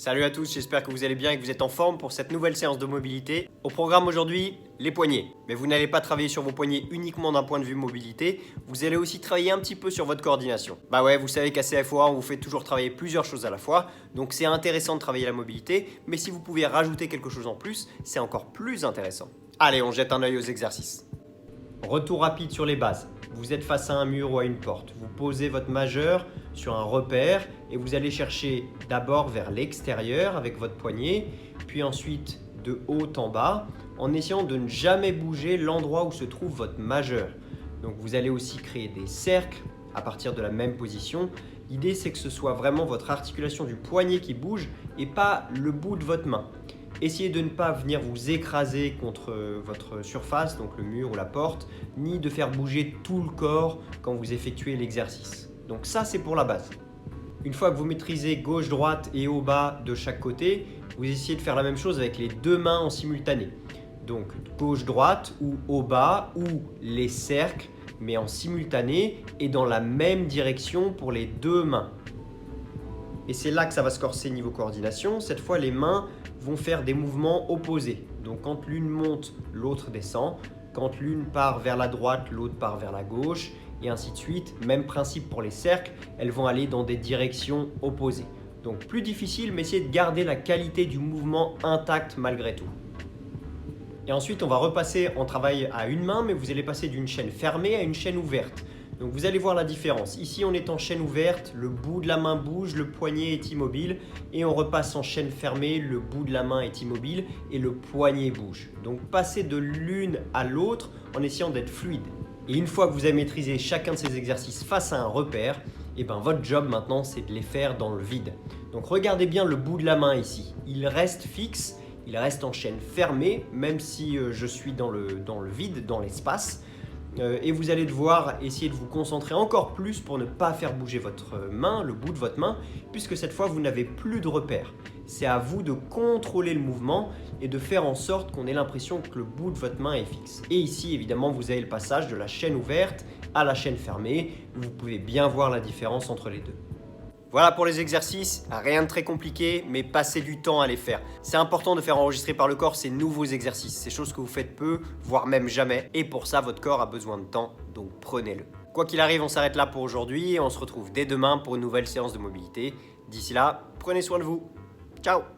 Salut à tous, j'espère que vous allez bien et que vous êtes en forme pour cette nouvelle séance de mobilité. Au programme aujourd'hui, les poignets. Mais vous n'allez pas travailler sur vos poignets uniquement d'un point de vue mobilité, vous allez aussi travailler un petit peu sur votre coordination. Bah ouais, vous savez qu'à CFOA, on vous fait toujours travailler plusieurs choses à la fois, donc c'est intéressant de travailler la mobilité, mais si vous pouvez rajouter quelque chose en plus, c'est encore plus intéressant. Allez, on jette un œil aux exercices. Retour rapide sur les bases. Vous êtes face à un mur ou à une porte. Vous posez votre majeur sur un repère et vous allez chercher d'abord vers l'extérieur avec votre poignet, puis ensuite de haut en bas, en essayant de ne jamais bouger l'endroit où se trouve votre majeur. Donc vous allez aussi créer des cercles à partir de la même position. L'idée c'est que ce soit vraiment votre articulation du poignet qui bouge et pas le bout de votre main. Essayez de ne pas venir vous écraser contre votre surface, donc le mur ou la porte, ni de faire bouger tout le corps quand vous effectuez l'exercice. Donc ça, c'est pour la base. Une fois que vous maîtrisez gauche-droite et haut-bas de chaque côté, vous essayez de faire la même chose avec les deux mains en simultané. Donc gauche-droite ou haut-bas ou les cercles, mais en simultané et dans la même direction pour les deux mains. Et c'est là que ça va se corser niveau coordination. Cette fois, les mains vont faire des mouvements opposés. Donc quand l'une monte, l'autre descend. Quand l'une part vers la droite, l'autre part vers la gauche, et ainsi de suite. Même principe pour les cercles, elles vont aller dans des directions opposées. Donc plus difficile, mais essayez de garder la qualité du mouvement intacte malgré tout. Et ensuite, on va repasser en travail à une main, mais vous allez passer d'une chaîne fermée à une chaîne ouverte. Donc vous allez voir la différence. Ici, on est en chaîne ouverte, le bout de la main bouge, le poignet est immobile. Et on repasse en chaîne fermée, le bout de la main est immobile et le poignet bouge. Donc passez de l'une à l'autre en essayant d'être fluide. Et une fois que vous avez maîtrisé chacun de ces exercices face à un repère, et votre job maintenant, c'est de les faire dans le vide. Donc regardez bien le bout de la main ici. Il reste fixe, il reste en chaîne fermée, même si je suis dans le vide, dans l'espace. Et vous allez devoir essayer de vous concentrer encore plus pour ne pas faire bouger votre main, le bout de votre main, puisque cette fois vous n'avez plus de repère. C'est à vous de contrôler le mouvement et de faire en sorte qu'on ait l'impression que le bout de votre main est fixe. Et ici évidemment vous avez le passage de la chaîne ouverte à la chaîne fermée. Vous pouvez bien voir la différence entre les deux. Voilà pour les exercices, rien de très compliqué, mais passez du temps à les faire. C'est important de faire enregistrer par le corps ces nouveaux exercices, ces choses que vous faites peu, voire même jamais. Et pour ça, votre corps a besoin de temps, donc prenez-le. Quoi qu'il arrive, on s'arrête là pour aujourd'hui et on se retrouve dès demain pour une nouvelle séance de mobilité. D'ici là, prenez soin de vous. Ciao!